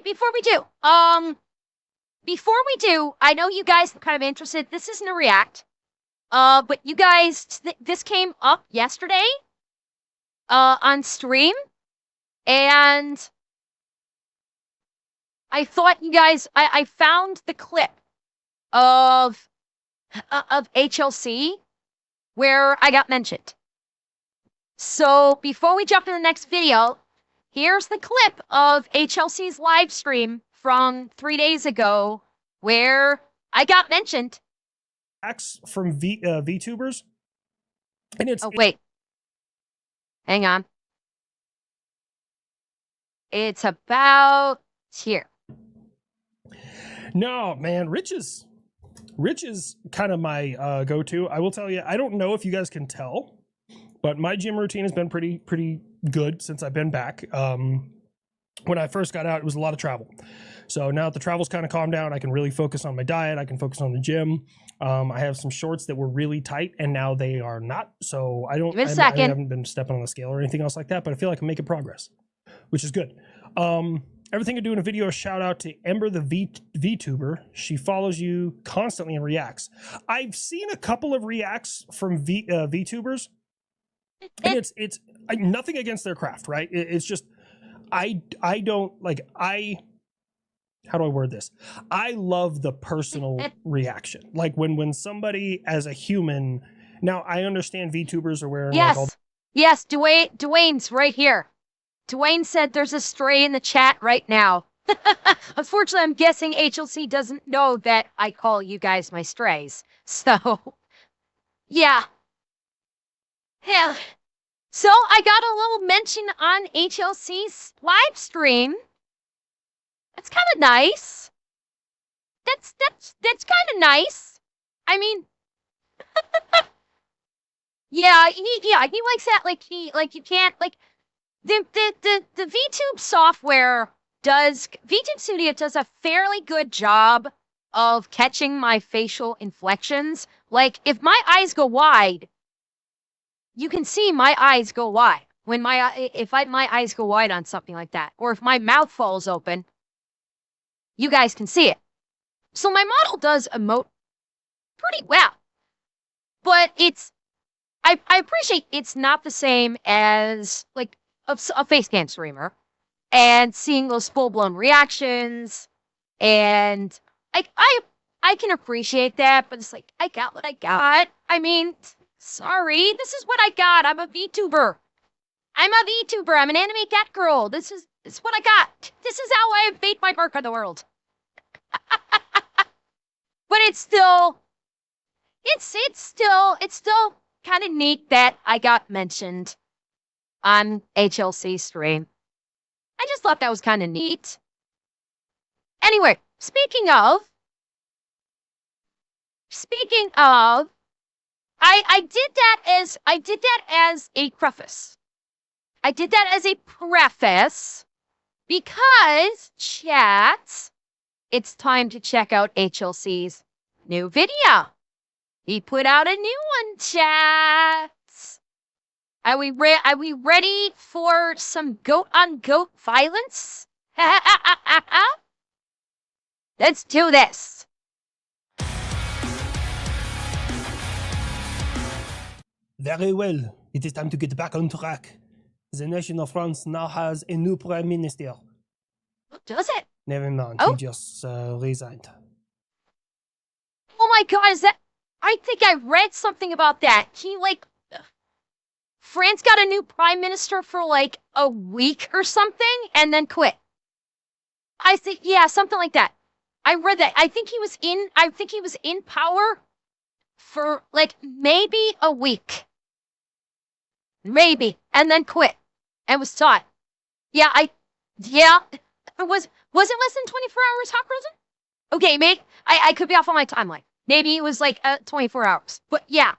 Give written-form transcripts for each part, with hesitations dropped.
before we do, I know you guys are kind of interested. This isn't a react. But you guys, this came up yesterday, on stream, and I thought you guys, I found the clip of HLC where I got mentioned. So before we jump to the next video, here's the clip of HLC's live stream from 3 days ago where I got mentioned. From VTubers, and it's wait, hang on. It's about here. No, man, Rich is kind of my go-to. I will tell you, I don't know if you guys can tell, but my gym routine has been pretty good since I've been back. When I first got out, it was a lot of travel. So now that the travel's kind of calmed down, I can really focus on my diet. I can focus on the gym. I have some shorts that were really tight, and now they are not. So I haven't been stepping on the scale or anything else like that, but I feel like I'm making progress, which is good. Everything I do in a video, shout out to Ember, the VTuber. She follows you constantly and reacts. I've seen a couple of reacts from VTubers, and it's nothing against their craft, right? It's just I don't like how do I word this? I love the personal reaction. Like when somebody as a human, now I understand VTubers are wearing yes, Dwayne's right here. Dwayne said there's a stray in the chat right now. Unfortunately, I'm guessing HLC doesn't know that I call you guys my strays. So, yeah. Yeah. So I got a little mention on HLC's live stream. That's kind of nice. That's kind of nice. I mean, yeah, he likes that. Like you can't like the VTube software VTube Studio does a fairly good job of catching my facial inflections. Like if my eyes go wide, you can see my eyes go wide when my eyes go wide on something like that, or if my mouth falls open. You guys can see it. So my model does emote pretty well. But I appreciate it's not the same as like a face cam streamer and seeing those full-blown reactions. And I can appreciate that, but it's like, I got what I got. I mean, sorry, this is what I got. I'm a VTuber. I'm an anime cat girl. This is what I got. This is how I have made my mark on the world. But it's still kind of neat that I got mentioned on HLC stream. I just thought that was kind of neat. Anyway, speaking of, I did that as a preface. I did that as a preface because, chat, it's time to check out HLC's new video. He put out a new one, chat. Are we ready for some goat-on-goat violence? Let's do this. Very well. It is time to get back on track. The nation of France now has a new prime minister. Does it? Never mind. Oh. He just resigned. Oh my god, is that... I think I read something about that. France got a new prime minister for like a week or something and then quit. I think, yeah, something like that. I read that. I think he was in power for like maybe a week. Maybe. And then quit. And was taught. Yeah. Was it less than 24 hours, Hawk Rosen? Okay, maybe I could be off on my timeline. Maybe it was like 24 hours. But yeah.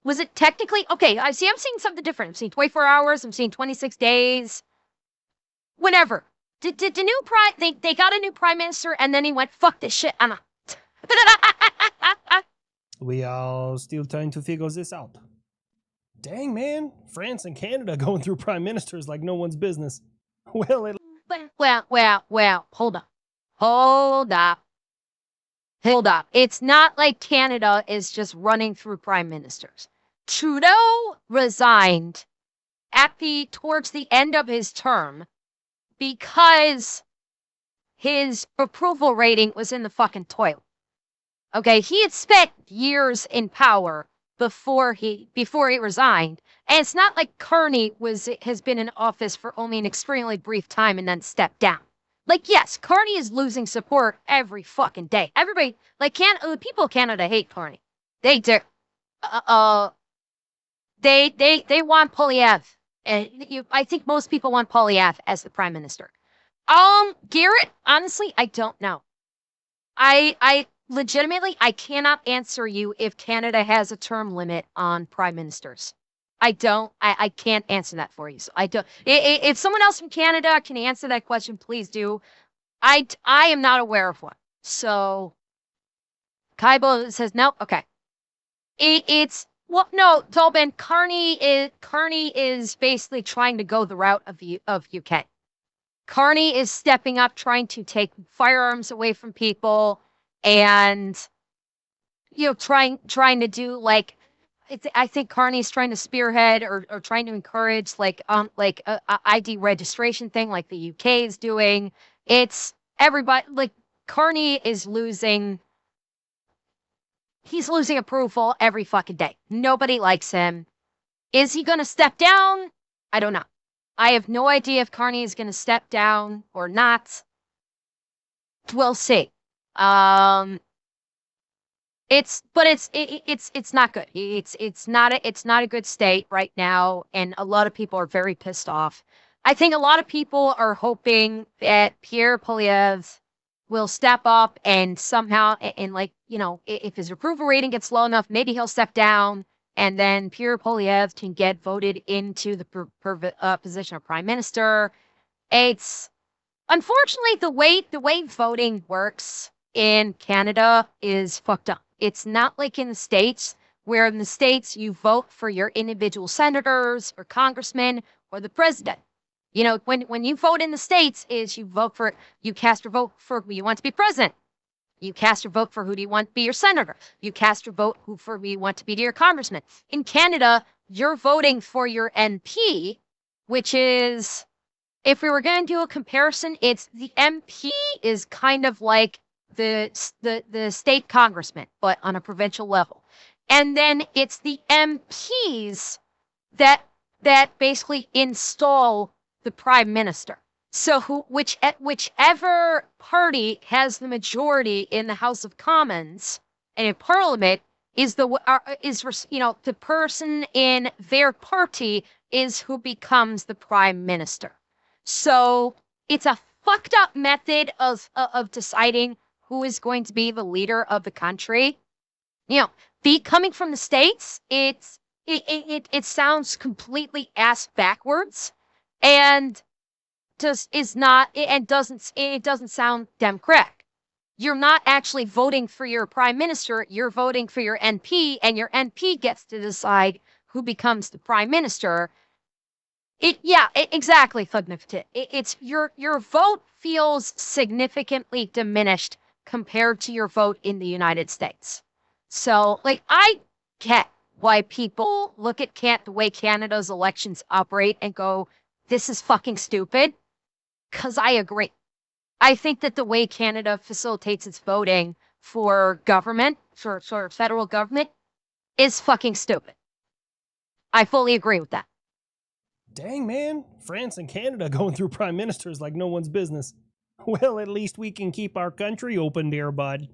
Was it technically? Okay, I'm seeing something different. I'm seeing 24 hours. I'm seeing 26 days. Whenever. Did the new they got a new prime minister and then he went, fuck this shit, Anna. We are still trying to figure this out. Dang, man. France and Canada going through prime ministers like no one's business. Well, Hold up. Hold up. Hold up. It's not like Canada is just running through prime ministers. Trudeau resigned towards the end of his term because his approval rating was in the fucking toilet. Okay, he had spent years in power before he resigned. And it's not like Carney has been in office for only an extremely brief time and then stepped down. Like, yes, Carney is losing support every fucking day. Everybody, like, people of Canada hate Carney. They do. They want Poilievre. I think most people want Poilievre as the prime minister. Garrett, honestly, I don't know. I legitimately, I cannot answer you if Canada has a term limit on prime ministers. I can't answer that for you. So I don't. If someone else from Canada can answer that question, please do. I am not aware of one. So, Kaibo says no. Okay. It's well, no, Tobin. Carney is basically trying to go the route of UK. Carney is stepping up, trying to take firearms away from people, and trying to do like. I think Carney's trying to spearhead or trying to encourage like a ID registration thing like the UK is doing. It's everybody like Carney is losing. He's losing approval every fucking day. Nobody likes him. Is he going to step down? I don't know. I have no idea if Carney is going to step down or not. We'll see. It's not good. It's not a good state right now, and a lot of people are very pissed off. I think a lot of people are hoping that Pierre Poilievre will step up and somehow, and if his approval rating gets low enough, maybe he'll step down, and then Pierre Poilievre can get voted into the position of prime minister. It's unfortunately the way voting works in Canada is fucked up. It's not like in the States, where in the States you vote for your individual senators or congressmen or the president. When you vote in the States is you cast your vote for who you want to be president. You cast your vote for who do you want to be your senator. You cast your vote for who you want to be your congressman. In Canada, you're voting for your MP, which is, if we were going to do a comparison, it's the MP is kind of like the state congressman, but on a provincial level. And then it's the MPs that basically install the prime minister. So whichever party has the majority in the House of Commons and in Parliament is the person in their party is who becomes the prime minister. So it's a fucked up method of deciding who is going to be the leader of the country. Coming from the States, it sounds completely ass backwards, and it doesn't sound democratic. You're not actually voting for your prime minister, you're voting for your MP, and your MP gets to decide who becomes the prime minister. Exactly, Thugnifitit. It's your vote feels significantly diminished compared to your vote in the United States. So, I get why people look at the way Canada's elections operate and go, this is fucking stupid, because I agree. I think that the way Canada facilitates its voting for government, for federal government, is fucking stupid. I fully agree with that. Dang, man. France and Canada going through prime ministers like no one's business. Well, at least we can keep our country open, dear bud.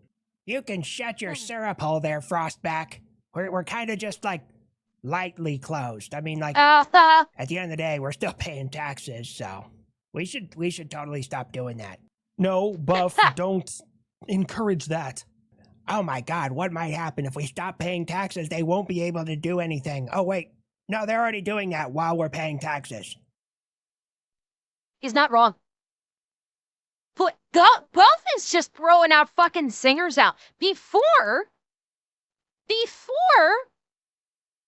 You can shut your syrup hole there, Frostback. We're kind of just, lightly closed. I mean, at the end of the day, we're still paying taxes, so we should totally stop doing that. No, Buff, don't encourage that. Oh my God, what might happen if we stop paying taxes? They won't be able to do anything. Oh wait, no, they're already doing that while we're paying taxes. He's not wrong. But Buff is just throwing out fucking singers out. Before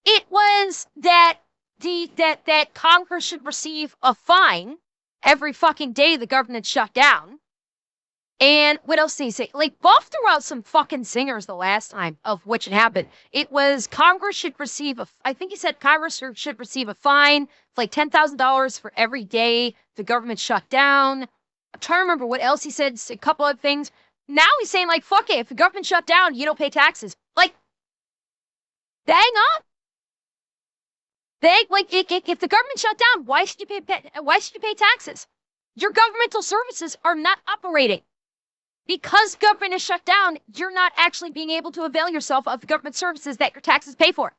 it was that Congress should receive a fine every fucking day the government shut down. And what else did he say? Like, Buff threw out some fucking singers the last time of which it happened. It was Congress should receive I think he said Congress should receive a fine of like $10,000 for every day the government shut down. I'm trying to remember what else he said, a couple of things. Now he's saying, like, fuck it, if the government shut down, you don't pay taxes. Like, dang on. If the government shut down, why should you pay taxes? Your governmental services are not operating. Because government is shut down, you're not actually being able to avail yourself of the government services that your taxes pay for.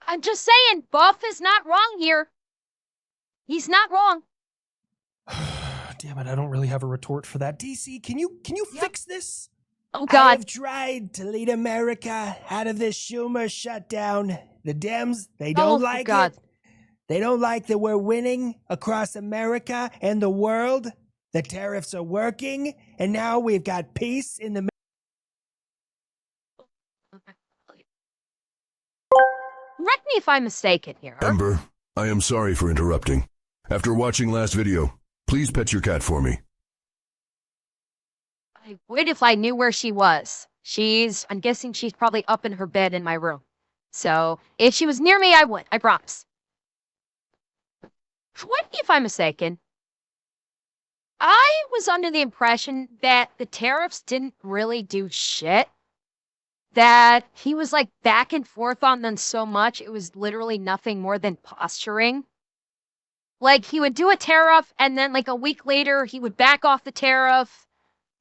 I'm just saying, Buff is not wrong here. He's not wrong. Damn it, I don't really have a retort for that. DC, can you fix this? Oh, God. I've tried to lead America out of this Schumer shutdown. The Dems, they don't like it. They don't like that we're winning across America and the world. The tariffs are working, and now we've got peace in the... Correct me if I'm mistaken here. Ember, I am sorry for interrupting. After watching last video, please pet your cat for me. I would if I knew where she was. I'm guessing she's probably up in her bed in my room. So, if she was near me, I would. I promise. Correct me if I'm mistaken. I was under the impression that the tariffs didn't really do shit. That he was like back and forth on them so much, it was literally nothing more than posturing. Like, he would do a tariff, and then like a week later, he would back off the tariff.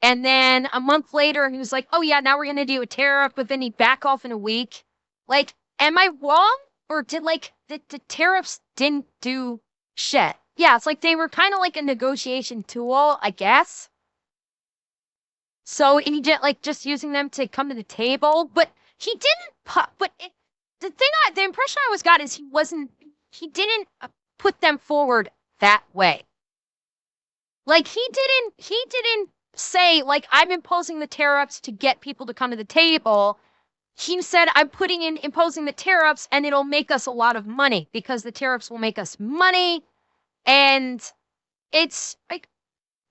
And then a month later, he was like, oh yeah, now we're going to do a tariff, but then he'd back off in a week. Like, am I wrong? Or did like the tariffs didn't do shit? Yeah, it's like they were kind of like a negotiation tool, I guess. So he did like just using them to come to the table, but he didn't. The impression I got is he didn't put them forward that way. Like he didn't say like I'm imposing the tariffs to get people to come to the table. He said I'm imposing the tariffs and it'll make us a lot of money because the tariffs will make us money. And it's like,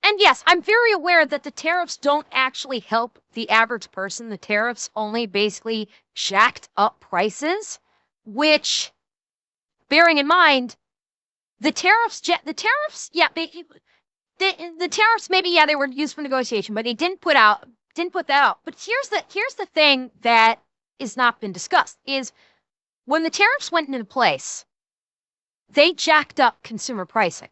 and yes, I'm very aware that the tariffs don't actually help the average person. The tariffs only basically jacked up prices, which, bearing in mind, the tariffs, yeah, the tariffs maybe, yeah, they were used for negotiation, but he didn't put that out. But here's the thing that is not been discussed is when the tariffs went into place, they jacked up consumer pricing.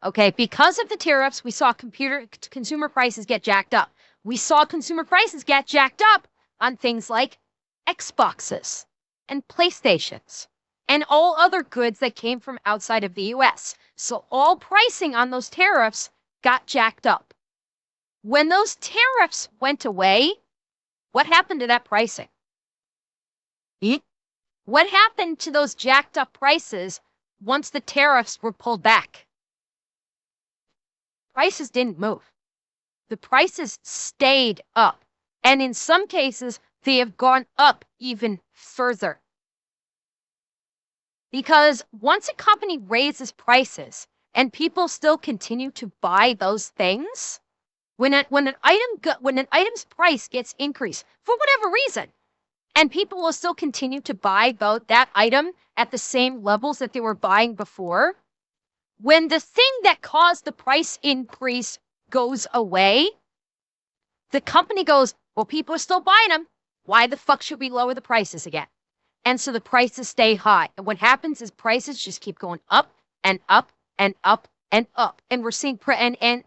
Okay, because of the tariffs, we saw consumer prices get jacked up. We saw consumer prices get jacked up on things like Xboxes and PlayStations and all other goods that came from outside of the US. So all pricing on those tariffs got jacked up. When those tariffs went away, what happened to that pricing? What happened to those jacked up prices once the tariffs were pulled back? Prices didn't move. The prices stayed up. And in some cases, they have gone up even further. Because once a company raises prices and people still continue to buy those things, when an item's price gets increased for whatever reason, and people will still continue to buy that item at the same levels that they were buying before, when the thing that caused the price increase goes away, the company goes, well, people are still buying them. Why the fuck should we lower the prices again? And so the prices stay high. And what happens is prices just keep going up and up and up and up. And we're seeing,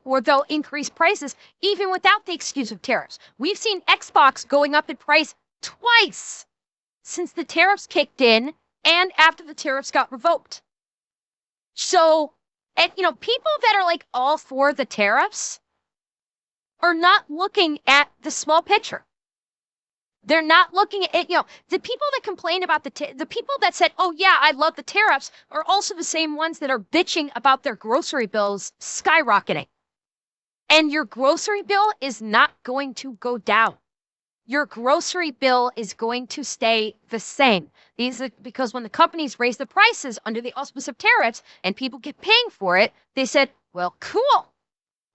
or they'll increase prices even without the excuse of tariffs. We've seen Xbox going up in price twice since the tariffs kicked in and after the tariffs got revoked. So, and people that are like all for the tariffs are not looking at the small picture. They're not looking at, the people that complain about the people that said, oh yeah, I love the tariffs are also the same ones that are bitching about their grocery bills skyrocketing. And your grocery bill is not going to go down. your grocery bill is going to stay the same. Because when the companies raise the prices under the auspice of tariffs and people get paying for it, they said, well, cool.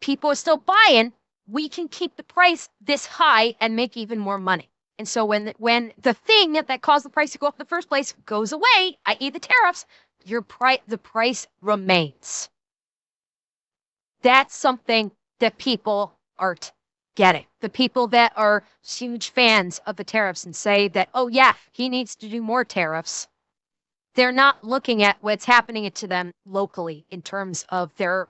People are still buying. We can keep the price this high and make even more money. And so when the thing that caused the price to go up in the first place goes away, i.e. the tariffs, the price remains. That's something that people aren't getting. The people that are huge fans of the tariffs and say that, oh yeah, he needs to do more tariffs, they're not looking at what's happening to them locally in terms of their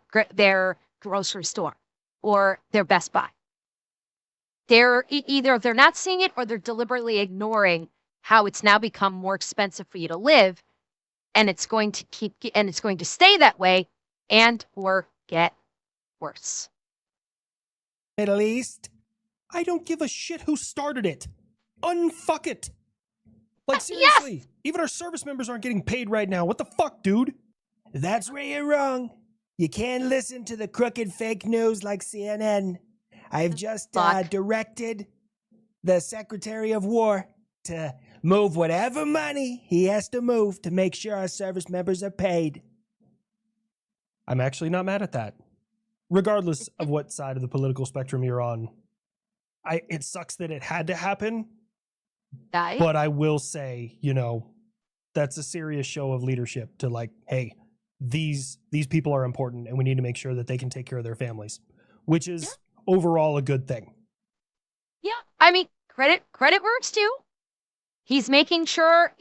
grocery store or their Best Buy. Either they're not seeing it or they're deliberately ignoring how it's now become more expensive for you to live, and it's going to stay that way and or get worse. Middle East, I don't give a shit who started it. Unfuck it. Like, seriously, yes. Even our service members aren't getting paid right now. What the fuck, dude? That's where you're wrong. You can't listen to the crooked fake news like CNN. I've just directed the Secretary of War to move whatever money he has to move to make sure our service members are paid. I'm actually not mad at that. Regardless of what side of the political spectrum you're on, it sucks that it had to happen. But I will say, that's a serious show of leadership to like, hey, these people are important and we need to make sure that they can take care of their families, which is overall a good thing. Yeah, I mean, credit where it's due. He's making sure,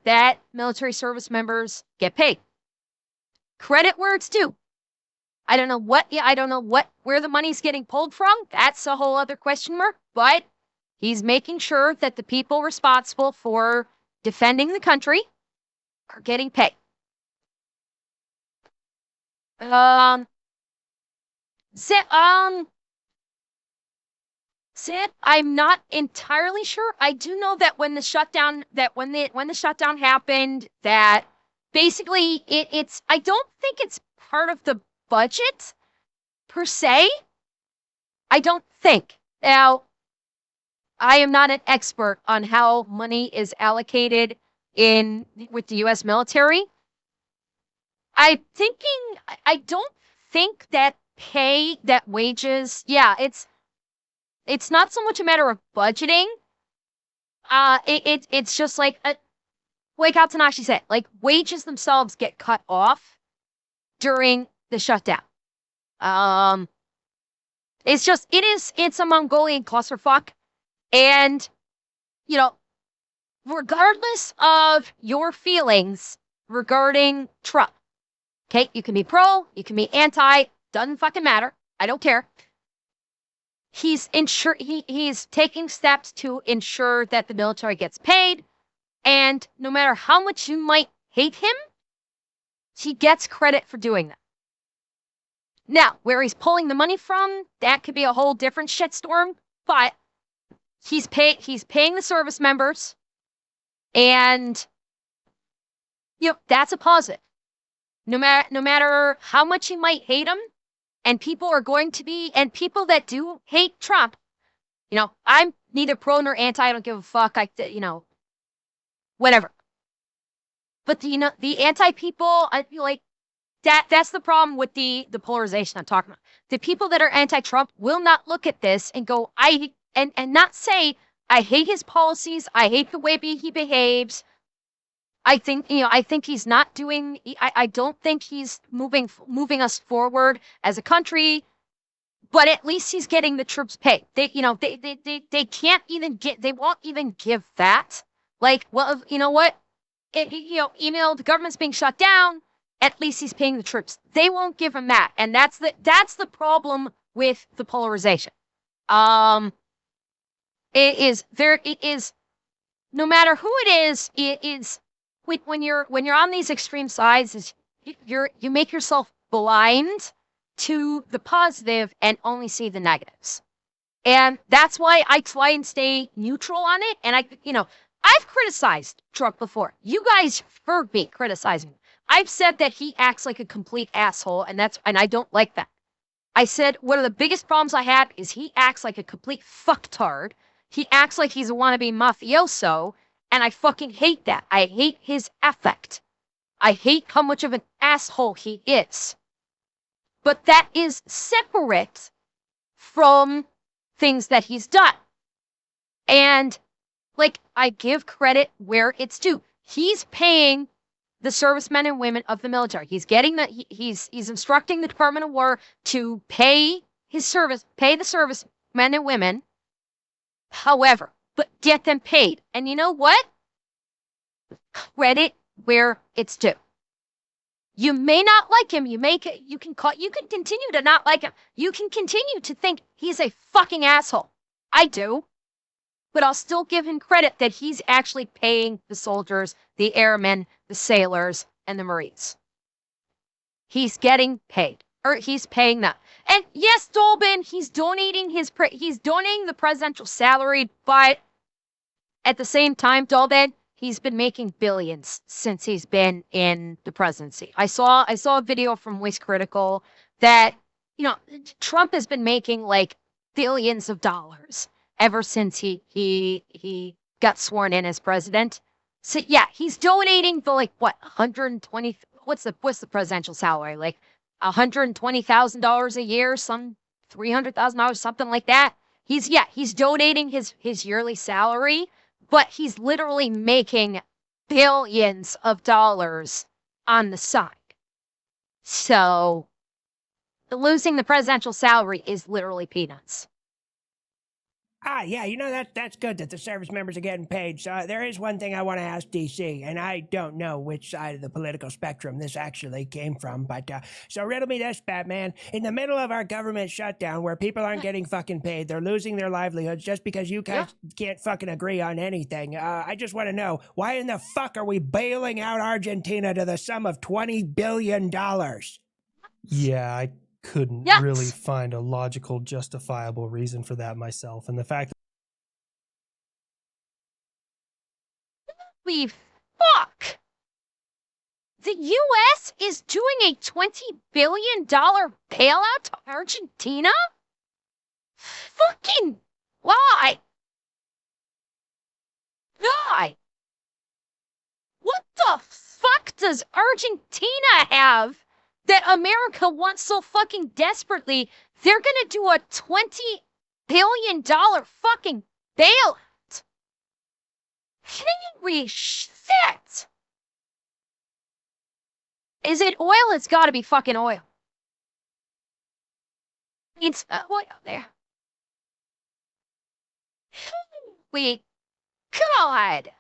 that military service members get paid. Credit where it's due. I don't know where the money's getting pulled from. That's a whole other question mark, but he's making sure that the people responsible for defending the country are getting paid. Sid, I'm not entirely sure. I do know that when the shutdown happened, that basically I don't think it's part of the budget per se. I don't think. Now, I am not an expert on how money is allocated with the U.S. military. I don't think that wages, it's not so much a matter of budgeting. It's just like Altanashi said, like wages themselves get cut off during the shutdown. It's a Mongolian clusterfuck. And, regardless of your feelings regarding Trump, okay, you can be pro, you can be anti, doesn't fucking matter. I don't care. He's taking steps to ensure that the military gets paid. And no matter how much you might hate him, he gets credit for doing that. Now, where he's pulling the money from, that could be a whole different shitstorm, but he's paying the service members, and that's a positive. No matter how much you might hate him, and people that do hate Trump, I'm neither pro nor anti. I don't give a fuck. Whatever. But the anti people, I feel like that's the problem with the polarization I'm talking about. The people that are anti-Trump will not look at this and go, and not say, I hate his policies, I hate the way he behaves. I think he's not doing, I don't think he's moving us forward as a country, but at least he's getting the troops paid. They can't even they won't even give that. Like, well, you know what? The government's being shut down, at least he's paying the troops. They won't give him that. And that's the problem with the polarization. It is no matter who it is when you're on these extreme sides, you make yourself blind to the positive and only see the negatives. And that's why I try and stay neutral on it. And I've criticized Trump before. You guys heard me criticizing him. I've said that he acts like a complete asshole, and I don't like that. I said, one of the biggest problems I have is he acts like a complete fucktard. He acts like he's a wannabe mafioso, and I fucking hate that. I hate his affect. I hate how much of an asshole he is. But that is separate from things that he's done. And, like, I give credit where it's due. He's paying the servicemen and women of the military. He's getting he's instructing the Department of War to pay the servicemen and women. However, but get them paid. And you know what? Credit where it's due. You may not like him. You can continue to not like him. You can continue to think he's a fucking asshole. I do. But I'll still give him credit that he's actually paying the soldiers, the airmen, the sailors, and the Marines. He's getting paid. Or he's paying them. And yes, Dolben, he's donating the presidential salary, but at the same time, Dolben, he's been making billions since he's been in the presidency. I saw a video from Waste Critical that, Trump has been making like billions of dollars ever since he got sworn in as president. So yeah, he's donating the 120. What's the presidential salary? Like $120,000 a year, some $300,000, something like that. He's donating his yearly salary, but he's literally making billions of dollars on the side. So losing the presidential salary is literally peanuts. Yeah, that's good that the service members are getting paid. So there is one thing I want to ask DC, and I don't know which side of the political spectrum this actually came from, but so riddle me this, Batman. In the middle of our government shutdown where people aren't getting fucking paid, they're losing their livelihoods just because you guys can't fucking agree on anything. I just want to know, why in the fuck are we bailing out Argentina to the sum of $20 billion? Yeah, I couldn't really find a logical, justifiable reason for that myself. And the fact that fuck! The U.S. is doing a $20 billion bailout to Argentina? Fucking why? Why? What the fuck does Argentina have that America wants so fucking desperately? They're gonna do a $20 billion fucking bailout. Holy shit! Is it oil? It's gotta be fucking oil. It's oil there. Holy God!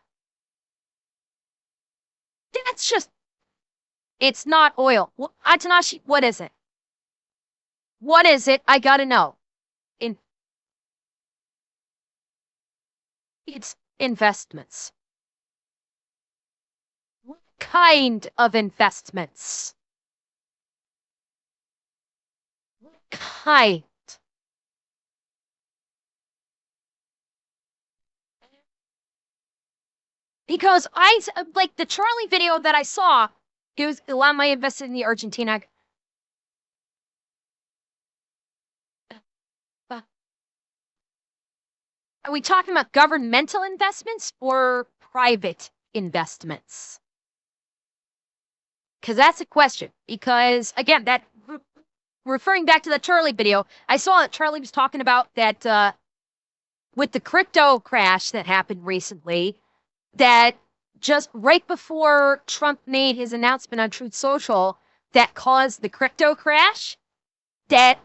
That's just... It's not oil. Atanashi, what is it? What is it? I gotta know. It's investments. What kind of investments? What kind? Because like the Charlie video that I saw, it was a lot of money invested in the Argentina. Are we talking about governmental investments or private investments? Because that's a question. Because, again, referring back to the Charlie video, I saw that Charlie was talking about that with the crypto crash that happened recently, that just right before Trump made his announcement on Truth Social that caused the crypto crash, that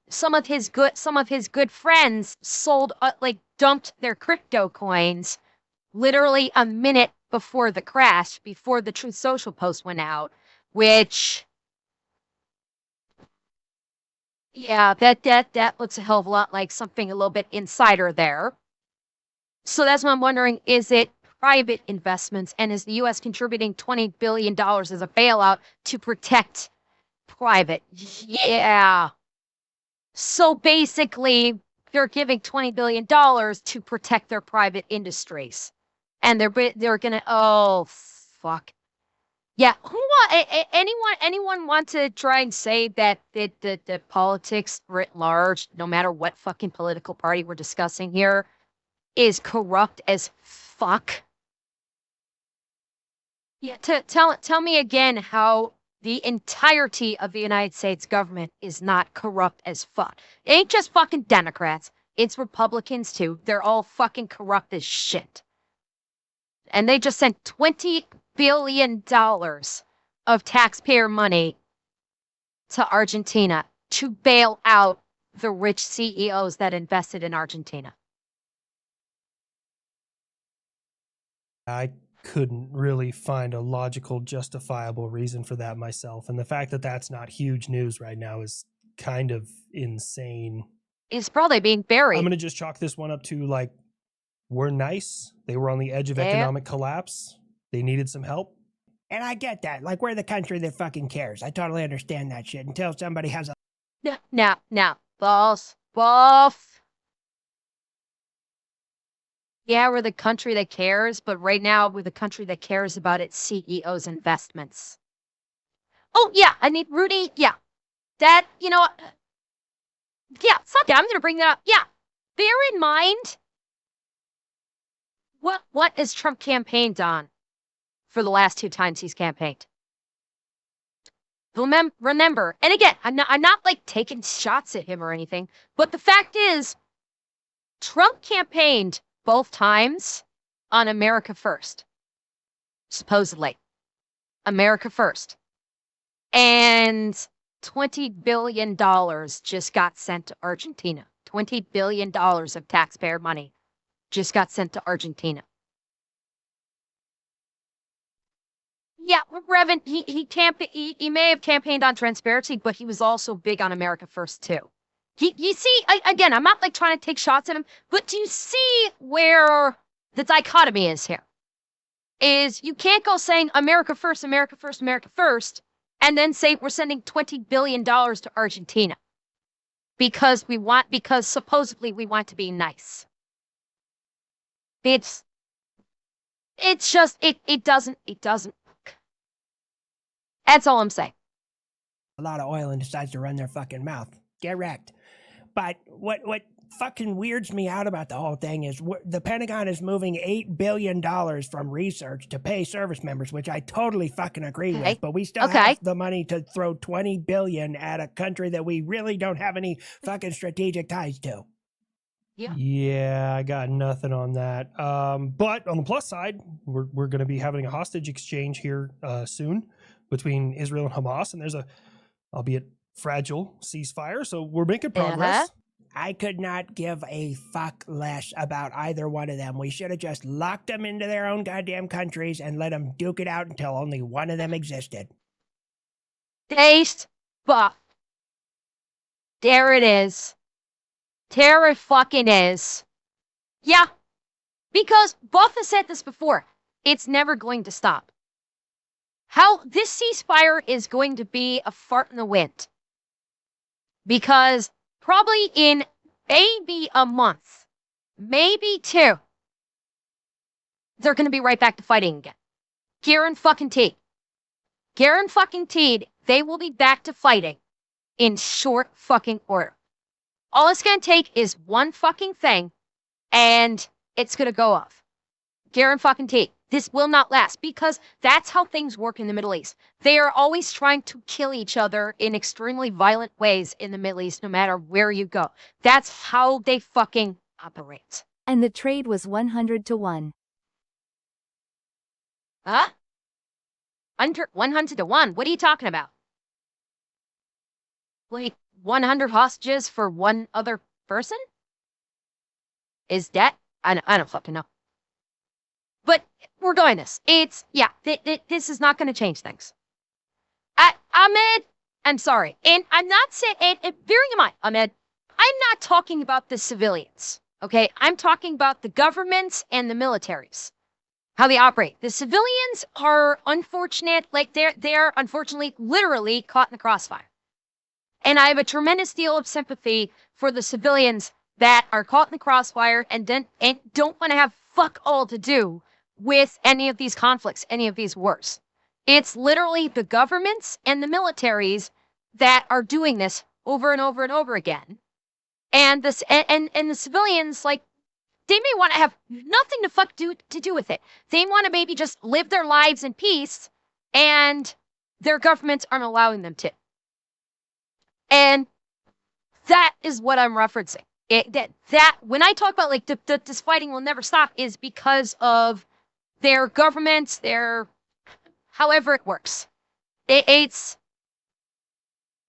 some of his good friends sold dumped their crypto coins literally a minute before the crash, before the Truth Social post went out, which that looks a hell of a lot like something a little bit insider there. So that's what I'm wondering, is it private investments, and is the U.S. contributing $20 billion as a bailout to protect private? Yeah. So basically, they're giving $20 billion to protect their private industries. And they're gonna, oh, fuck. Yeah, anyone want to try and say that the politics writ large, no matter what fucking political party we're discussing here, is corrupt as fuck? Yeah, tell me again how the entirety of the United States government is not corrupt as fuck. It ain't just fucking Democrats, it's Republicans too. They're all fucking corrupt as shit. And they just sent $20 billion of taxpayer money to Argentina to bail out the rich CEOs that invested in Argentina. I couldn't really find a logical, justifiable reason for that myself. And the fact that that's not huge news right now is kind of insane. It's probably being buried. I'm going to just chalk this one up to, like, we're nice. They were on the edge of economic collapse. They needed some help. And I get that. Like, we're the country that fucking cares. I totally understand that shit until somebody has a... No. False. Yeah, we're the country that cares, but right now we're the country that cares about its CEO's investments. Oh, yeah, I need Rudy. Yeah. That, yeah, fuck it. I'm going to bring that up. Yeah. Bear in mind, what has Trump campaigned on for the last 2 times he's campaigned? Remember, and again, I'm not like taking shots at him or anything, but the fact is, Trump campaigned both times on America First. Supposedly. America First. And $20 billion just got sent to Argentina. $20 billion of taxpayer money just got sent to Argentina. Yeah, Revan, he may have campaigned on transparency, but he was also big on America First too. You see, again, I'm not like trying to take shots at him, but do you see where the dichotomy is here? Is you can't go saying America First, America First, America First, and then say we're sending $20 billion to Argentina because supposedly we want to be nice. It doesn't work. That's all I'm saying. A lot of oil and decides to run their fucking mouth. Get wrecked. But what fucking weirds me out about the whole thing is the Pentagon is moving $8 billion from research to pay service members, which I totally fucking agree with. But we still have the money to throw $20 billion at a country that we really don't have any fucking strategic ties to. Yeah, I got nothing on that. But on the plus side, we're going to be having a hostage exchange here soon between Israel and Hamas, and there's a, albeit fragile, ceasefire, so we're making progress. I could not give a fuck less about either one of them. We should have just locked them into their own goddamn countries and let them duke it out until only one of them existed. Taste buff. There it is. There it fucking is. Yeah. Because Buff has said this before. It's never going to stop. How this ceasefire is going to be a fart in the wind. Because probably in maybe a month, maybe 2, they're going to be right back to fighting again. Guaranteed. They will be back to fighting in short fucking order. All it's going to take is one fucking thing, and it's going to go off. Guaranteed. This will not last, because that's how things work in the Middle East. They are always trying to kill each other in extremely violent ways in the Middle East, no matter where you go. That's how they fucking operate. And the trade was 100-1. Huh? 100-1? What are you talking about? Like 100 hostages for one other person? Is that? I don't fucking know. But we're doing this. This is not going to change things. Ahmed, I'm sorry. And I'm not saying, bearing in mind, Ahmed, I'm not talking about the civilians, okay? I'm talking about the governments and the militaries, how they operate. The civilians are unfortunate, like they're unfortunately literally caught in the crossfire. And I have a tremendous deal of sympathy for the civilians that are caught in the crossfire and don't want to have fuck all to do with any of these conflicts, any of these wars. It's literally the governments and the militaries that are doing this over and over and over again. And this and the civilians, like, they may want to have nothing to do with it. They want to maybe just live their lives in peace, and their governments aren't allowing them to. And that is what I'm referencing. That when I talk about like this fighting will never stop is because of their governments, their however it works. It's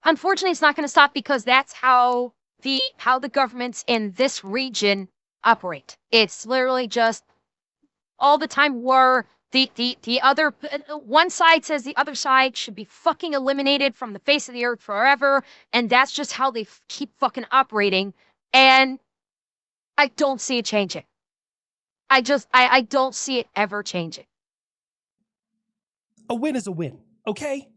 unfortunately it's not going to stop because that's how the governments in this region operate. It's literally just all the time war. The other one side says the other side should be fucking eliminated from the face of the earth forever, and that's just how they keep fucking operating. And I don't see it changing. I don't see it ever changing. A win is a win, okay?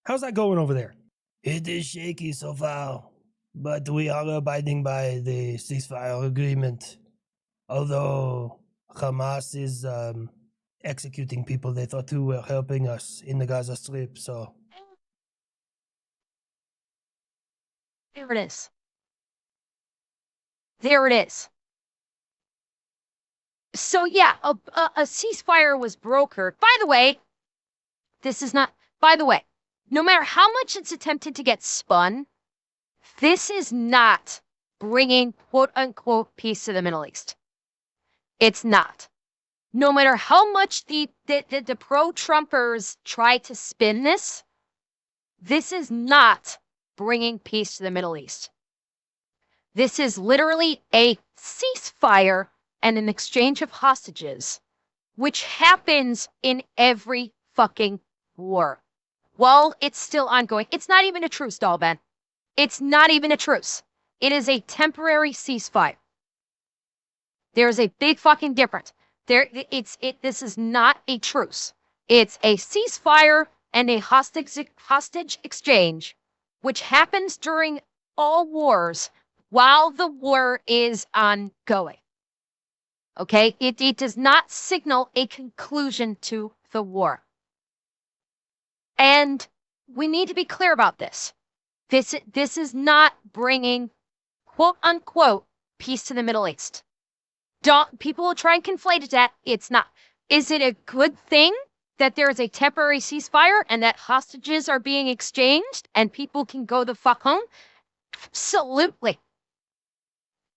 How's that going over there? It is shaky so far, but we are abiding by the ceasefire agreement. Although Hamas is executing people they thought who were helping us in the Gaza Strip, so. There it is. There it is. So yeah, a ceasefire was brokered. By the way, no matter how much it's attempted to get spun, this is not bringing quote unquote peace to the Middle East. It's not. No matter how much the pro-Trumpers try to spin this is not bringing peace to the Middle East. This is literally a ceasefire and an exchange of hostages, which happens in every fucking war. While it's still ongoing. It's not even a truce, Dalben. It's not even a truce. It is a temporary ceasefire. There's a big fucking difference. This is not a truce. It's a ceasefire and a hostage exchange, which happens during all wars while the war is ongoing. Okay? It does not signal a conclusion to the war. And we need to be clear about this. This is not bringing, quote unquote, peace to the Middle East. People will try and conflate it that it's not. Is it a good thing that there is a temporary ceasefire and that hostages are being exchanged and people can go the fuck home? Absolutely.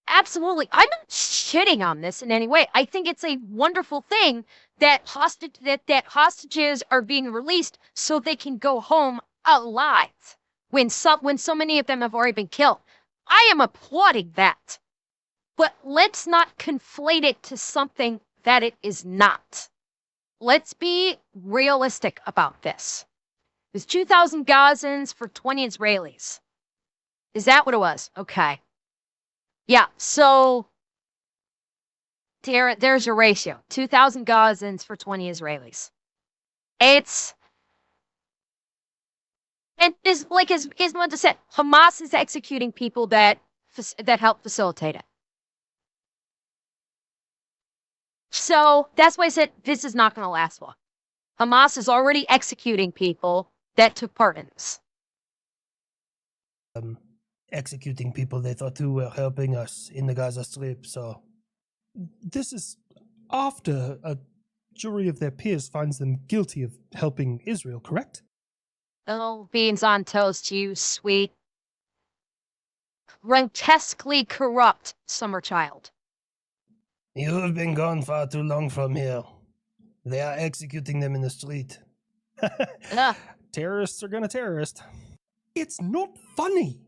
Absolutely. I'm not shitting on this in any way. I think it's a wonderful thing that hostages are being released so they can go home alive when so many of them have already been killed. I am applauding that. But let's not conflate it to something that it is not. Let's be realistic about this. It was 2,000 Gazans for 20 Israelis. Is that what it was? Okay. Yeah, so there's your ratio. 2,000 Gazans for 20 Israelis. And like as Isma said, Hamas is executing people that help facilitate it. So that's why I said this is not going to last long. Hamas is already executing people that took part in this. Executing people they thought who were helping us in the Gaza Strip, so. This is after a jury of their peers finds them guilty of helping Israel, correct? Oh, beans on toast, you sweet, grotesquely corrupt summer child. You have been gone far too long from here. They are executing them in the street. Terrorists are gonna terrorist. It's not funny.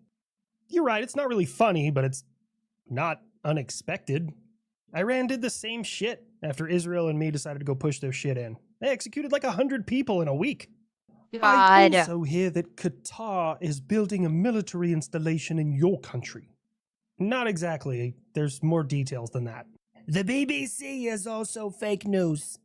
You're right, it's not really funny, but it's not unexpected. Iran did the same shit after Israel and me decided to go push their shit in. They executed like 100 people in a week. God. I also hear that Qatar is building a military installation in your country. Not exactly. There's more details than that. The BBC is also fake news.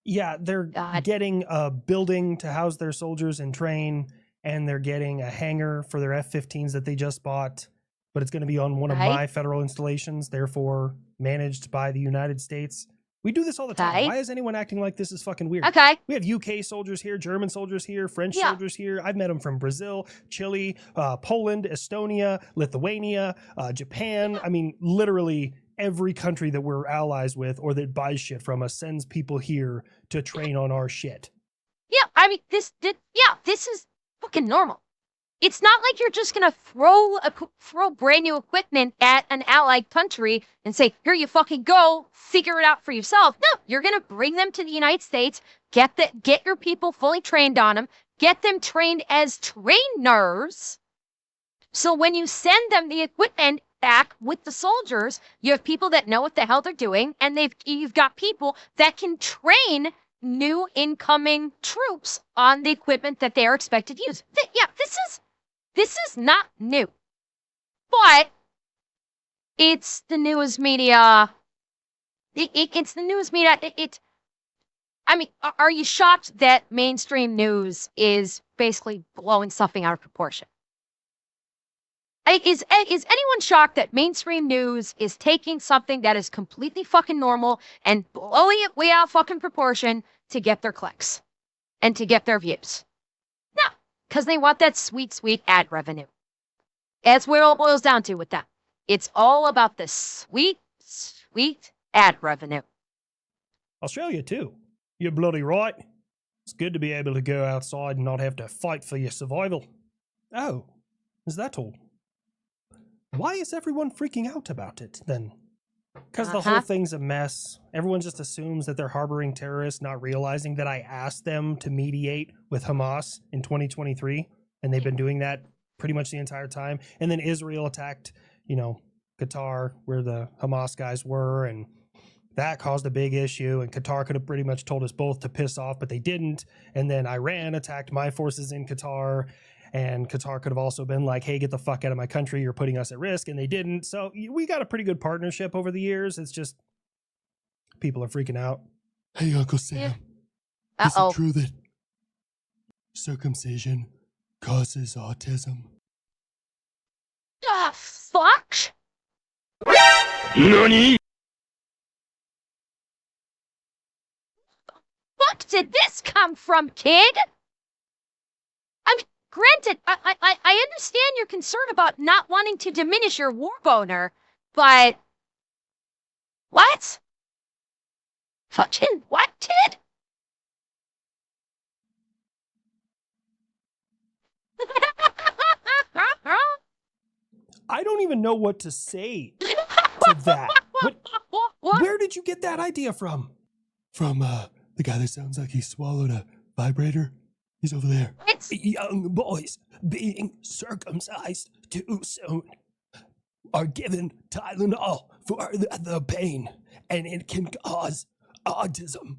Yeah, they're getting a building to house their soldiers and train, and they're getting a hangar for their F-15s that they just bought, but it's going to be on one of my federal installations, therefore managed by the United States. We do this all the time. Okay. Why is anyone acting like this is fucking weird? Okay. We have UK soldiers here, German soldiers here, French Yeah. soldiers here. I've met them from Brazil, Chile, Poland, Estonia, Lithuania, Japan. I mean, literally every country that we're allies with or that buys shit from us sends people here to train on our shit. Yeah, I mean, this is fucking normal. It's not like you're just gonna throw brand new equipment at an allied country and say, "Here you fucking go, figure it out for yourself." No, you're gonna bring them to the United States, get your people fully trained on them, get them trained as trainers. So when you send them the equipment back with the soldiers, you have people that know what the hell they're doing, and you've got people that can train new incoming troops on the equipment that they are expected to use. This is not new, but it's the news media. It's the news media. I mean, are you shocked that mainstream news is basically blowing something out of proportion? Is anyone shocked that mainstream news is taking something that is completely fucking normal and blowing it way out of fucking proportion to get their clicks and to get their views? No, because they want that sweet, sweet ad revenue. That's what it all boils down to with them. It's all about the sweet, sweet ad revenue. Australia too. You're bloody right. It's good to be able to go outside and not have to fight for your survival. Oh, is that all? Why is everyone freaking out about it, then? Because the whole thing's a mess. Everyone just assumes that they're harboring terrorists, not realizing that I asked them to mediate with Hamas in 2023, and they've been doing that pretty much the entire time. And then Israel attacked, Qatar, where the Hamas guys were, and that caused a big issue, and Qatar could have pretty much told us both to piss off, but they didn't. And then Iran attacked my forces in Qatar, and Qatar could have also been like, hey, get the fuck out of my country, you're putting us at risk, and they didn't. So we got a pretty good partnership over the years. It's just people are freaking out. Hey, Uncle Sam. Yeah. Is it true that circumcision causes autism? Fuck? NANI? Fuck did this come from, kid? I mean, granted, I understand your concern about not wanting to diminish your war boner, but what? Fucking what, kid? I don't even know what to say to that. What? Where did you get that idea from? From, the guy that sounds like he swallowed a vibrator. He's over there. Young boys being circumcised too soon are given Tylenol for the pain, and it can cause autism.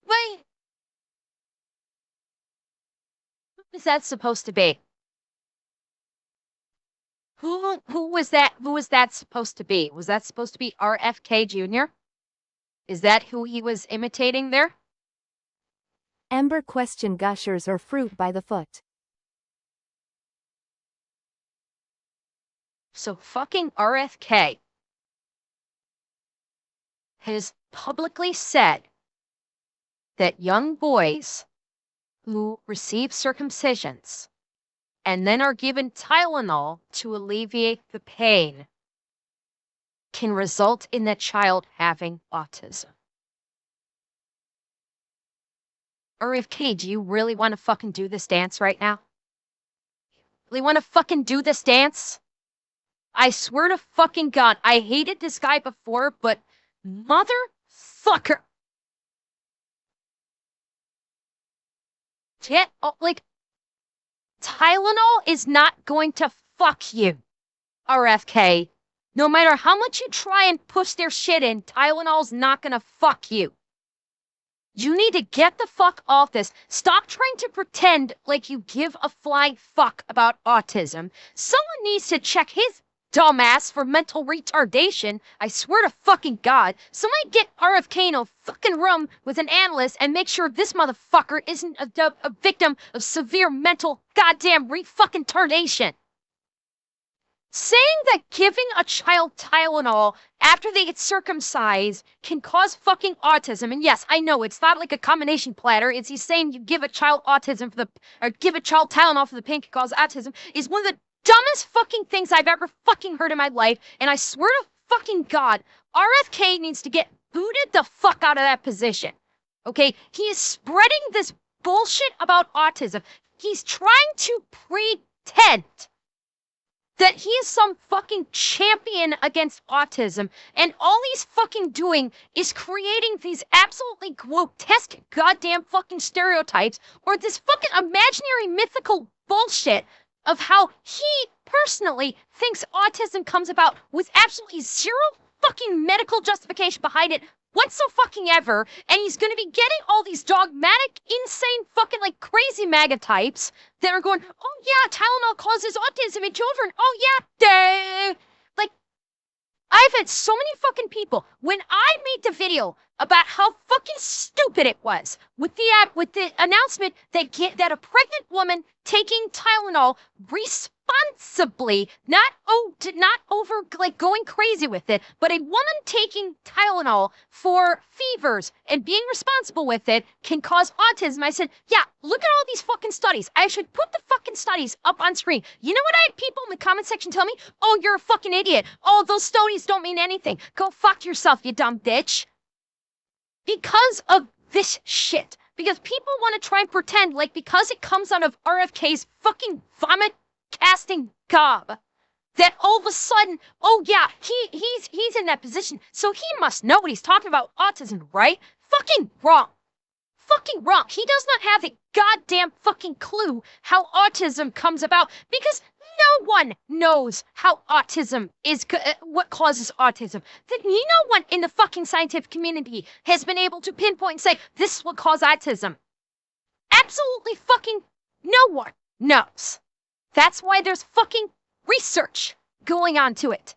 Wait. What is that supposed to be? Who was that? Who was that supposed to be? Was that supposed to be RFK Jr.? Is that who he was imitating there? Ember question gushers or fruit by the foot. So fucking RFK has publicly said that young boys who receive circumcisions and then are given Tylenol to alleviate the pain can result in the child having autism. RFK, do you really want to fucking do this dance right now? Really want to fucking do this dance? I swear to fucking God, I hated this guy before, but motherfucker. Tylenol is not going to fuck you, RFK. No matter how much you try and push their shit in, Tylenol's not gonna fuck you. You need to get the fuck off this. Stop trying to pretend like you give a flying fuck about autism. Someone needs to check his dumbass for mental retardation. I swear to fucking God. Somebody get RFK in a fucking room with an analyst and make sure this motherfucker isn't a victim of severe mental goddamn re-fucking tardation. saying that giving a child Tylenol after they get circumcised can cause fucking autism. And yes, I know it's not like a combination platter. It's he's saying you give a child autism or give a child Tylenol for the pain can cause autism is one of the dumbest fucking things I've ever fucking heard in my life. And I swear to fucking God, RFK needs to get booted the fuck out of that position. Okay? He is spreading this bullshit about autism. He's trying to pretend that he is some fucking champion against autism, and all he's fucking doing is creating these absolutely grotesque goddamn fucking stereotypes, or this fucking imaginary mythical bullshit of how he personally thinks autism comes about with absolutely zero fucking medical justification behind it whatsoever, and he's gonna be getting all these dogmatic, insane, fucking like crazy MAGA types that are going, oh yeah, Tylenol causes autism in children. Oh yeah, like I've had so many fucking people when I made the video about how fucking stupid it was with the announcement that a pregnant woman taking Tylenol responsibly, not over like going crazy with it, but a woman taking Tylenol for fevers and being responsible with it can cause autism. I said, yeah, look at all these fucking studies. I should put the fucking studies up on screen. You know what I had people in the comment section tell me? Oh, you're a fucking idiot. Oh, those studies don't mean anything. Go fuck yourself, you dumb bitch. Because of this shit. Because people want to try and pretend like because it comes out of RFK's fucking vomit casting gob that all of a sudden, oh yeah, he's in that position, so he must know what he's talking about autism, right? Fucking wrong. Fucking wrong. He does not have a goddamn fucking clue how autism comes about because no one knows how autism is, what causes autism. That no one in the fucking scientific community has been able to pinpoint and say, this is what causes autism. Absolutely fucking no one knows. That's why there's fucking research going on to it.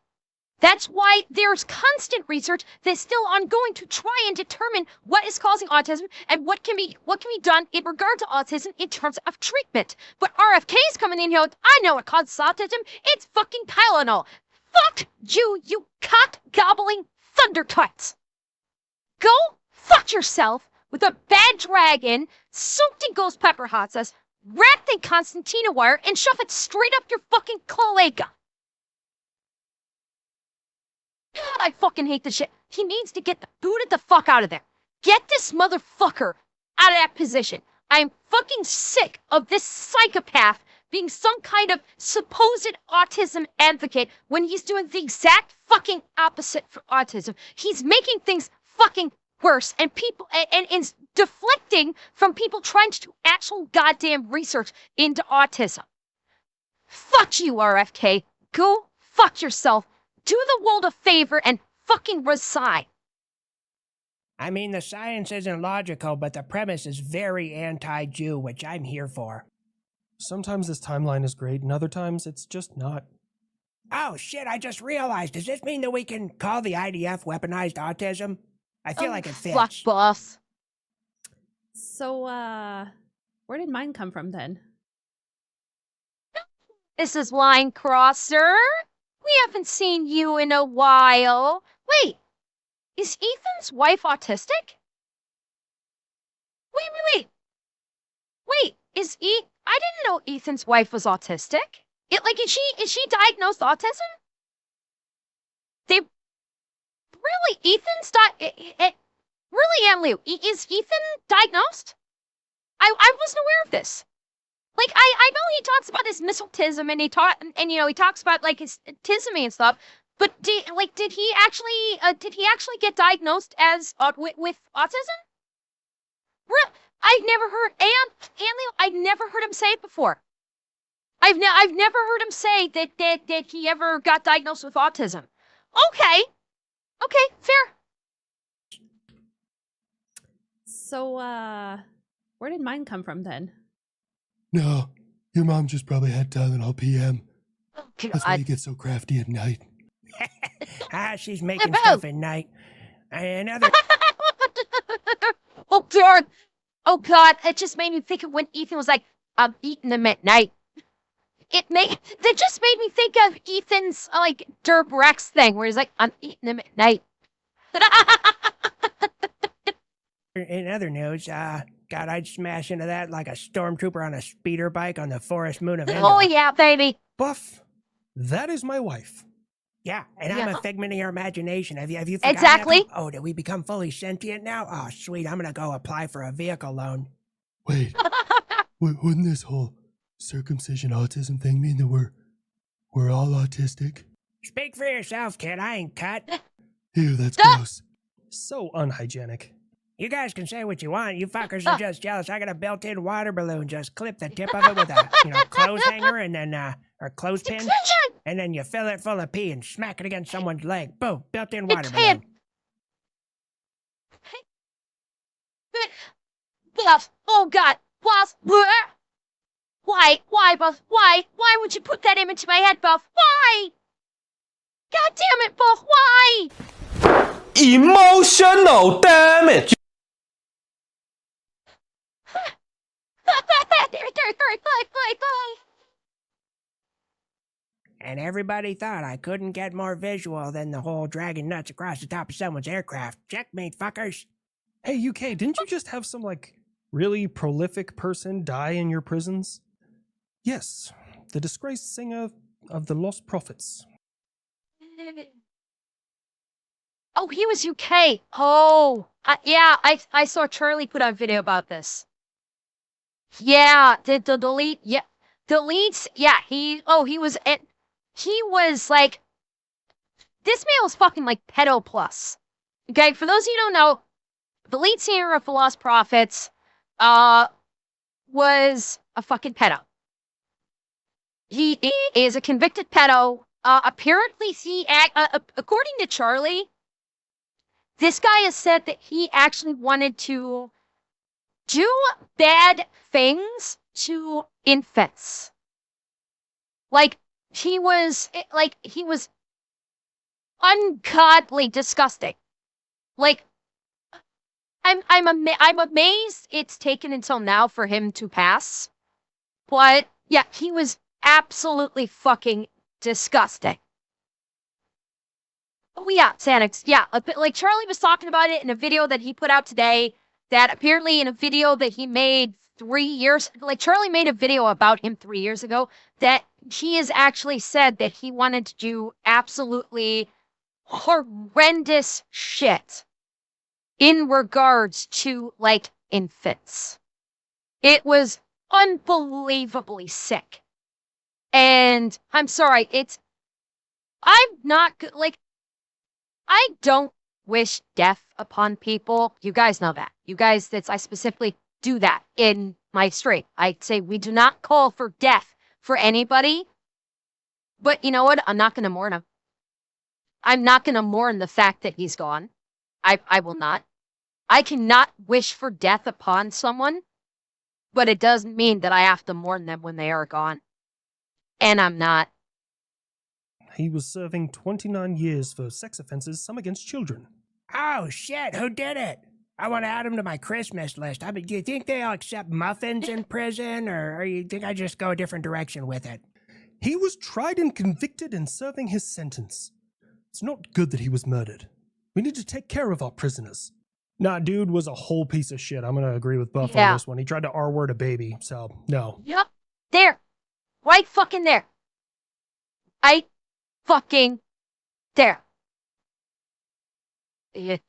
That's why there's constant research that's still ongoing to try and determine what is causing autism and what can be done in regard to autism in terms of treatment. But RFK's coming in here, I know what causes autism. It's fucking Tylenol. Fuck you, you cock-gobbling thundercuts. Go fuck yourself with a bad dragon soaked in ghost pepper hot sauce, wrapped in concertina wire, and shove it straight up your fucking cloaca. God, I fucking hate this shit. He needs to get booted the fuck out of there. Get this motherfucker out of that position. I'm fucking sick of this psychopath being some kind of supposed autism advocate when he's doing the exact fucking opposite for autism. He's making things fucking worse and people and deflecting from people trying to do actual goddamn research into autism. Fuck you, RFK. Go fuck yourself. Do the world a favor and fucking resign. I mean, the science isn't logical, but the premise is very anti-Jew, which I'm here for. Sometimes this timeline is great, and other times it's just not. Oh shit, I just realized. Does this mean that we can call the IDF weaponized autism? I feel like it fits. Fuck, boss. So, where did mine come from then? This is Line Crosser. We haven't seen you in a while. Wait, is Ethan's wife autistic? Wait, I didn't know Ethan's wife was autistic. Is she diagnosed autism? Really, really, Emily, is Ethan diagnosed? I wasn't aware of this. Like, I know he talks about his misotism and he talks about like his tismy and stuff, but did he actually get diagnosed as with autism? I've never heard I've never heard him say it before. I've never heard him say that he ever got diagnosed with autism. Okay, fair. So, where did mine come from then? No, your mom just probably had Tylenol PM. Oh, That's why you get so crafty at night. She's making stuff at night. Another. Oh God, it just made me think of when Ethan was like, I'm eating them at night. that just made me think of Ethan's like Derp Rex thing, where he's like, I'm eating him at night. In other news, God, I'd smash into that like a stormtrooper on a speeder bike on the forest moon of Endor. Oh yeah, baby. Buff, that is my wife. Yeah, and I'm Yeah. a figment of your imagination. Have you forgotten Exactly. that? Oh, did we become fully sentient now? Oh, sweet. I'm gonna go apply for a vehicle loan. Wait, wouldn't this whole circumcision autism thing mean that we're all autistic? Speak for yourself, kid. I ain't cut. Ew, that's Ah! gross. So unhygienic. You guys can say what you want. You fuckers are just jealous. I got a built-in water balloon. Just clip the tip of it with a, clothes hanger and then, or clothespin. And then you fill it full of pee and smack it against someone's leg. Boom, built-in water balloon. Buff, oh God, Buff, why, Buff, why would you put that image in my head, Buff? Why? God damn it, Buff, why? Emotional damage. And everybody thought I couldn't get more visual than the whole dragging nuts across the top of someone's aircraft. Checkmate, fuckers. Hey, UK, didn't you just have some, like, really prolific person die in your prisons? Yes, the disgraced singer of the Lost Prophets. Oh, he was UK. Oh, yeah, I saw Charlie put out a video about this. Yeah, the delete, yeah, deletes, yeah, he was like, this man was fucking like pedo plus. Okay, for those of you who don't know, the lead singer of the Lost Prophets, was a fucking pedo. He is a convicted pedo. Apparently according to Charlie, this guy has said that he actually wanted to do bad things to infants. Like, he was ungodly disgusting. Like, I'm amazed it's taken until now for him to pass. But yeah, he was absolutely fucking disgusting. Oh yeah, Xanax. Yeah, like Charlie was talking about it in a video that he put out today. That apparently in a video that he made 3 years, like Charlie made a video about him 3 years ago, that he has actually said that he wanted to do absolutely horrendous shit in regards to, like, infants. It was unbelievably sick. And I'm sorry, I'm not, like, I don't wish death upon people. You guys know that. You guys, I specifically do that in my stream. I say we do not call for death for anybody. But you know what? I'm not going to mourn him. I'm not going to mourn the fact that he's gone. I will not. I cannot wish for death upon someone, but it doesn't mean that I have to mourn them when they are gone. And I'm not. He was serving 29 years for sex offenses, some against children. Oh, shit, who did it? I want to add him to my Christmas list. I mean, do you think they'll accept muffins in prison, or you think I just go a different direction with it? He was tried and convicted and serving his sentence. It's not good that he was murdered. We need to take care of our prisoners. Nah, dude was a whole piece of shit. I'm going to agree with Buff on this one. He tried to R-word a baby, so no. Yep. There. Right fucking there. Right fucking there. He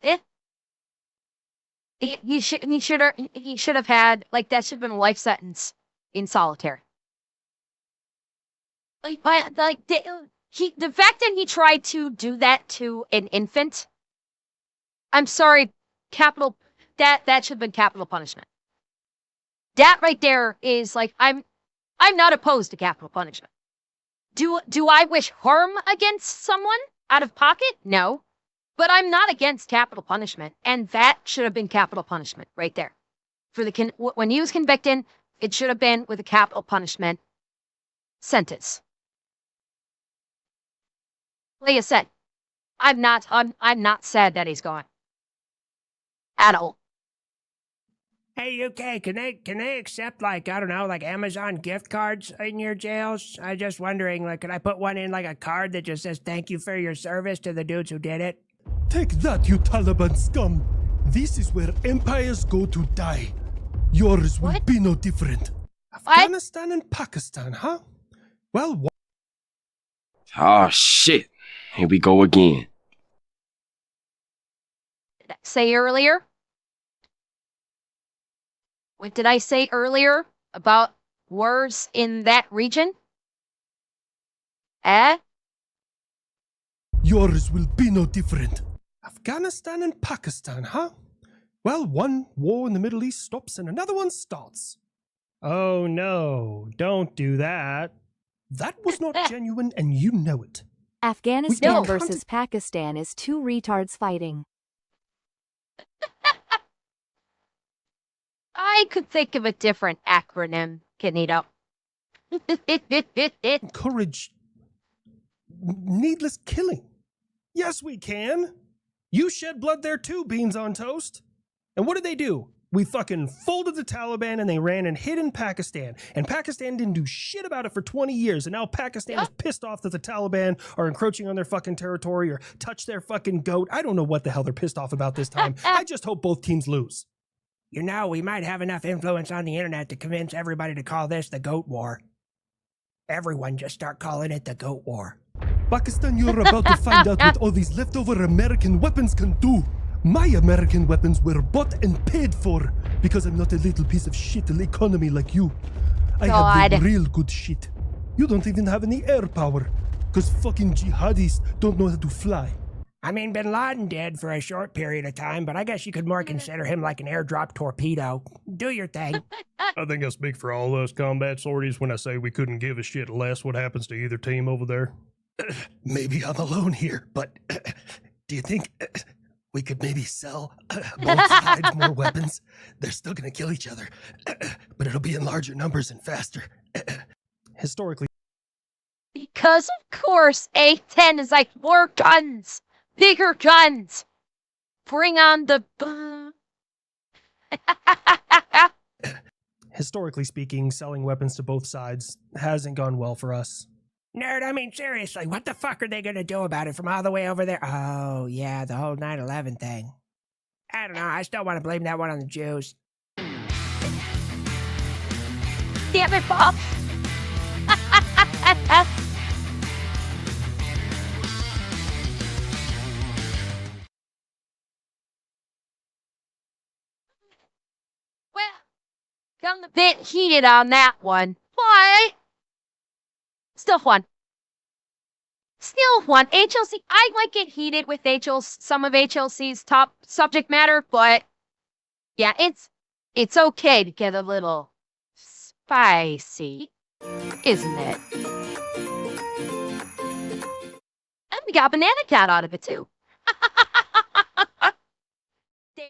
should have had, like, that should have been a life sentence in solitary. The fact that he tried to do that to an infant, I'm sorry, that should have been capital punishment. That right there is like, I'm not opposed to capital punishment. Do I wish harm against someone out of pocket? No. But I'm not against capital punishment, and that should have been capital punishment right there. For when he was convicted, it should have been with a capital punishment sentence. Like I said, I'm not sad that he's gone. At all. Hey, UK, can they accept, like, I don't know, like Amazon gift cards in your jails? I'm just wondering, like, can I put one in, like, a card that just says thank you for your service to the dudes who did it? Take that, you Taliban scum! This is where empires go to die. Yours will What? be no different. Afghanistan and Pakistan, huh? Well, Oh shit. Here we go again. Did I say earlier? What did I say earlier about wars in that region? Eh? Yours will be no different. Afghanistan and Pakistan, huh? Well, one war in the Middle East stops and another one starts. Oh no, don't do that. That was not genuine and you know it. Afghanistan No. versus Pakistan is two retards fighting. I could think of a different acronym, Kanito. Encourage needless killing. Yes, we can. You shed blood there too, beans on toast. And what did they do? We fucking folded the Taliban and they ran and hid in Pakistan. And Pakistan didn't do shit about it for 20 years. And now Pakistan is pissed off that the Taliban are encroaching on their fucking territory or touch their fucking goat. I don't know what the hell they're pissed off about this time. I just hope both teams lose. You know, we might have enough influence on the internet to convince everybody to call this the Goat War. Everyone just start calling it the Goat War. Pakistan, you're about to find out what all these leftover American weapons can do. My American weapons were bought and paid for because I'm not a little piece of shit economy like you. I have the God. real good shit. You don't even have any air power because fucking jihadis don't know how to fly. I mean, Bin Laden did for a short period of time, but I guess you could more consider him like an airdrop torpedo. Do your thing. I think I speak for all us combat sorties when I say we couldn't give a shit less what happens to either team over there. Maybe I'm alone here, but do you think we could maybe sell both sides more weapons? They're still going to kill each other, but it'll be in larger numbers and faster. Historically, Because of course A-10 is like more guns, bigger guns. Bring on the historically speaking, selling weapons to both sides hasn't gone well for us. Nerd, I mean, seriously, what the fuck are they gonna do about it from all the way over there? Oh, yeah, the whole 9/11 thing. I don't know, I still want to blame that one on the Jews. Damn it, Bob. Well, got a bit heated on that one, but still fun. Still fun. HLC, I might get heated with some of HLC's top subject matter, but yeah, it's okay to get a little spicy, isn't it? And we got Banana Cat out of it too.